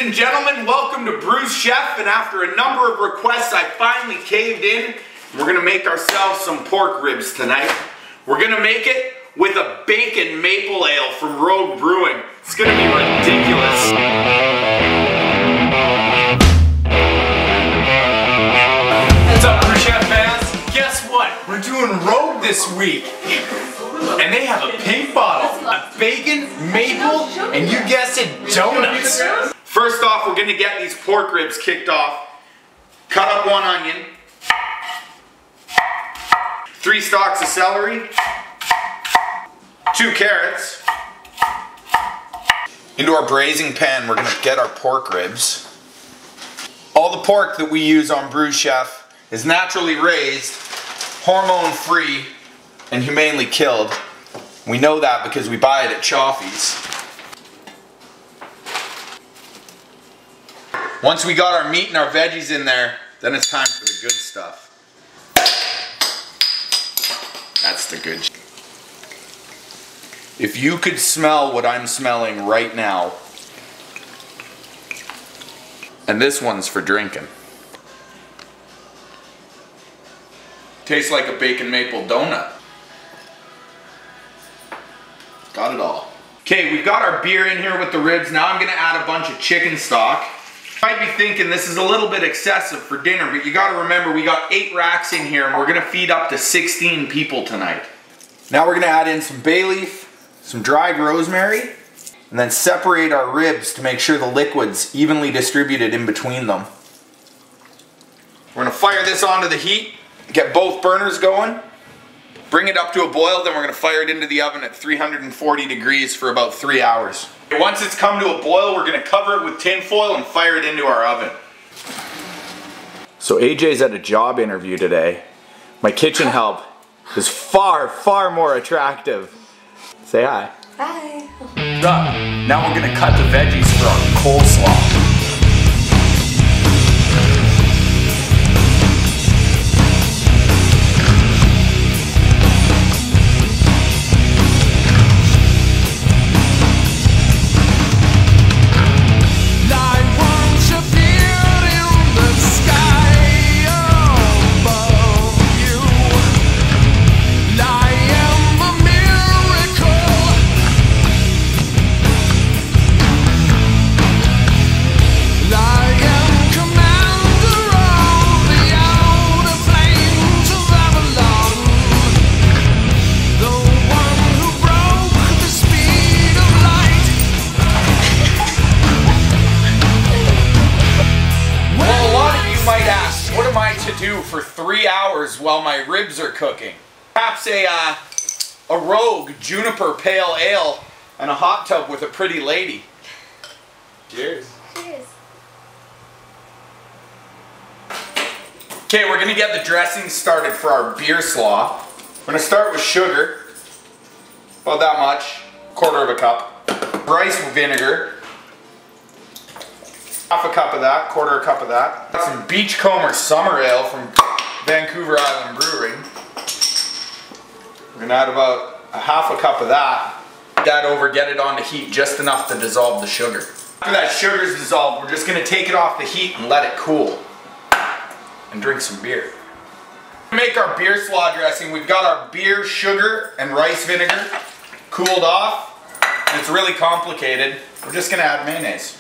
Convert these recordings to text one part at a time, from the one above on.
and gentlemen, welcome to Brews Chef, and after a number of requests, I finally caved in. We're gonna make ourselves some pork ribs tonight. We're gonna make it with a bacon maple ale from Rogue Brewing. It's gonna be ridiculous. What's up, Brews Chef fans? Guess what? We're doing Rogue this week. And they have a pink bottle, a bacon, maple, and you guessed it, donuts. First off, we're gonna get these pork ribs kicked off. Cut up 1 onion, 3 stalks of celery, 2 carrots. Into our braising pan, we're gonna get our pork ribs. All the pork that we use on Brews Chef is naturally raised, hormone-free, and humanely killed. We know that because we buy it at Chaffee's. Once we got our meat and our veggies in there, then it's time for the good stuff. That's the good. If you could smell what I'm smelling right now, and this one's for drinking. Tastes like a bacon maple donut. Got it all. Okay, we've got our beer in here with the ribs. Now I'm gonna add a bunch of chicken stock. You might be thinking this is a little bit excessive for dinner, but you gotta remember we got 8 racks in here and we're gonna feed up to 16 people tonight. Now we're gonna add in some bay leaf, some dried rosemary, and then separate our ribs to make sure the liquid's evenly distributed in between them. We're gonna fire this onto the heat, get both burners going, bring it up to a boil, then we're gonna fire it into the oven at 340 degrees for about 3 hours. Once it's come to a boil, we're gonna cover it with tin foil and fire it into our oven. So AJ's at a job interview today. My kitchen help is far, far more attractive. Say hi. Hi. Now we're gonna cut the veggies for our coleslaw. Do for 3 hours while my ribs are cooking. Perhaps a Rogue Juniper Pale Ale and a hot tub with a pretty lady. Cheers. Cheers. Okay, we're gonna get the dressing started for our beer slaw. We're gonna start with sugar, about that much, 1/4 cup. Rice vinegar, 1/2 cup of that, 1/4 cup of that. Got some Beachcomber Summer Ale from Vancouver Island Brewery. We're gonna add about 1/2 cup of that. That over, get it on the heat just enough to dissolve the sugar. After that sugar's dissolved, we're just gonna take it off the heat and let it cool. And drink some beer. To make our beer slaw dressing, we've got our beer, sugar, and rice vinegar cooled off. And it's really complicated. We're just gonna add mayonnaise.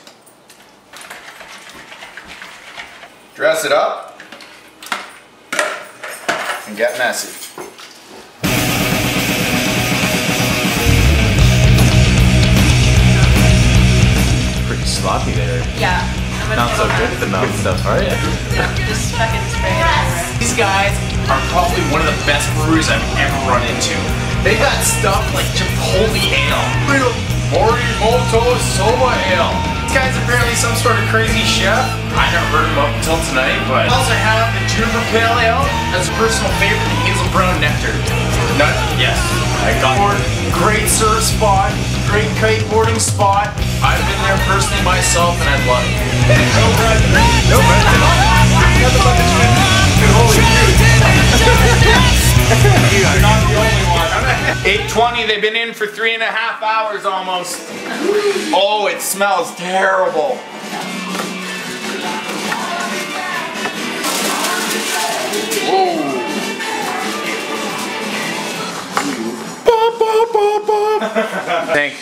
Dress it up and get messy. Pretty sloppy there. Yeah. Not so good at the mouth stuff, are you? Just fucking spray it everywhere. These guys are probably one of the best breweries I've ever run into. They got stuff like Chipotle Ale, Morimoto Soba Ale. This guy's apparently some sort of crazy chef. I never heard him up until tonight, but I also have the Juniper Pale Ale as a personal favorite, the Hazel Brown Nectar. Nut? Yes. I got it. Great surf spot, great kiteboarding spot. I've been there personally myself and I love it. No bread. No bread. Holy shit. You're not the only one. 8:20, they've been in for 3.5 hours almost. Oh, it smells terrible. Think.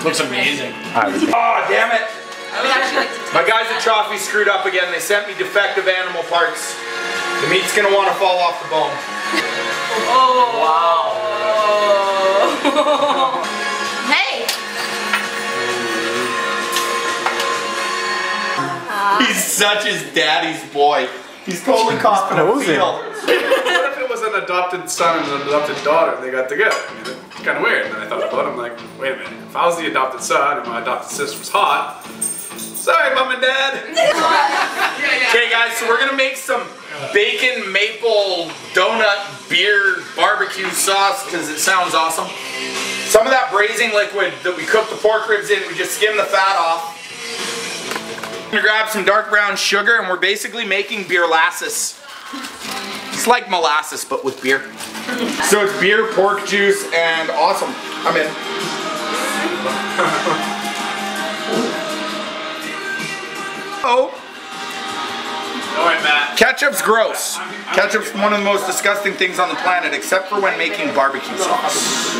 Looks amazing. Oh, damn it. I would actually like to My guys at Chaffee screwed up again. They sent me defective animal parts. The meat's gonna want to fall off the bone. Oh, wow. Hey! He's such his daddy's boy. He's totally coughing a feel. What if it was an adopted son and an adopted daughter and they got together? I mean, it's kind of weird. And then I thought about it, I'm like, wait a minute. If I was the adopted son and my adopted sister was hot, sorry, mom and dad. Okay, guys, so we're gonna make some bacon maple donut beer barbecue sauce because it sounds awesome. Some of that braising liquid that we cooked the pork ribs in, we just skim the fat off. I'm gonna grab some dark brown sugar and we're basically making beer lasses. It's like molasses but with beer. So it's beer, pork juice, and awesome. I'm in. Oh. Alright, Matt. Ketchup's gross. Ketchup's one of the most disgusting things on the planet, except for when making barbecue sauce.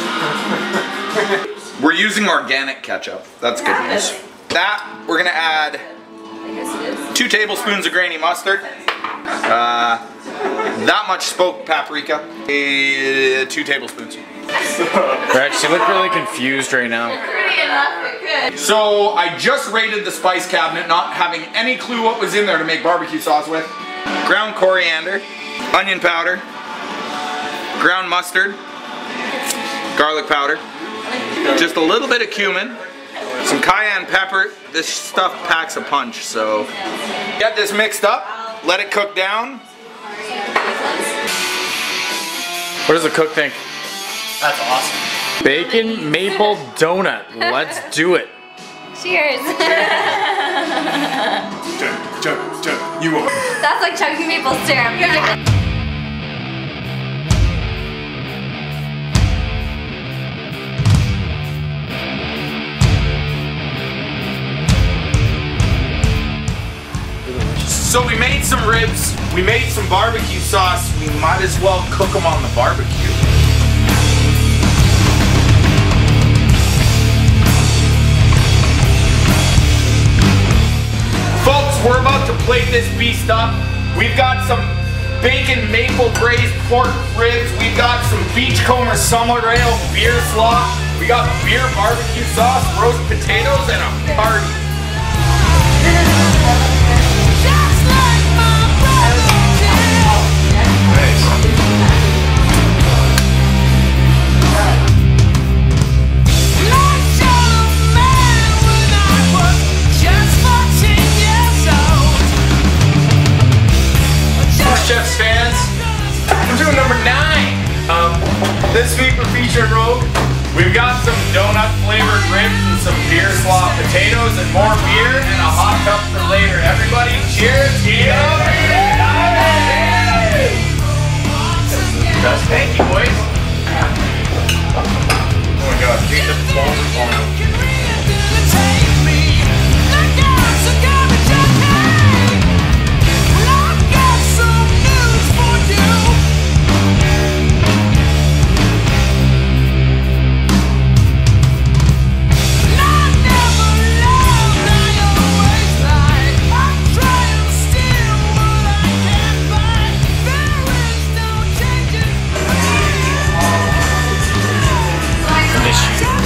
We're using organic ketchup. That's good news. That, we're gonna add 2 tablespoons of grainy mustard. That much smoked paprika. 2 tablespoons. Rex, you look really confused right now. Pretty enough, but good. So I just raided the spice cabinet, not having any clue what was in there to make barbecue sauce with. Ground coriander, onion powder, ground mustard, garlic powder, just a little bit of cumin, some cayenne pepper. This stuff packs a punch, so get this mixed up, let it cook down. What does the cook think? That's awesome. Bacon maple donut. Let's do it. Cheers. You will. That's like chugging maple syrup. So we made some ribs, we made some barbecue sauce, we might as well cook them on the barbecue. Folks, we're about to plate this beast up. We've got some bacon maple braised pork ribs, we've got some beachcomber summer ale beer slaw, we got beer barbecue sauce, roast potatoes, and a party. Chef's fans, we're doing number 9. This week we're featuring Rogue. We've got some donut flavored ribs and some beer slaw potatoes and more beer and a hot cup for later. Everybody, cheers! Thank you, boys. Oh my God, dude, this is awesome.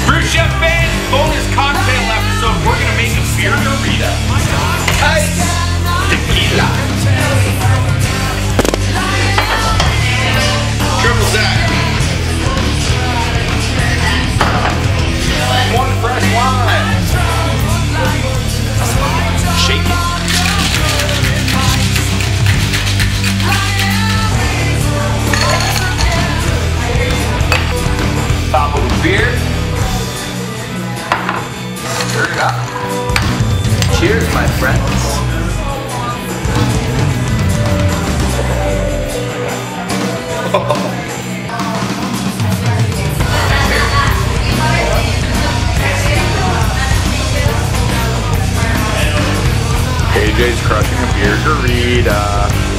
Brews Chef fans, bonus cocktail episode. We're gonna make a beer burrito. Ice tequila. Triple Zach. 1 fresh wine. Shake it. Top of the beer. Stir it up. Cheers, my friends. JJ's crushing a beer garita.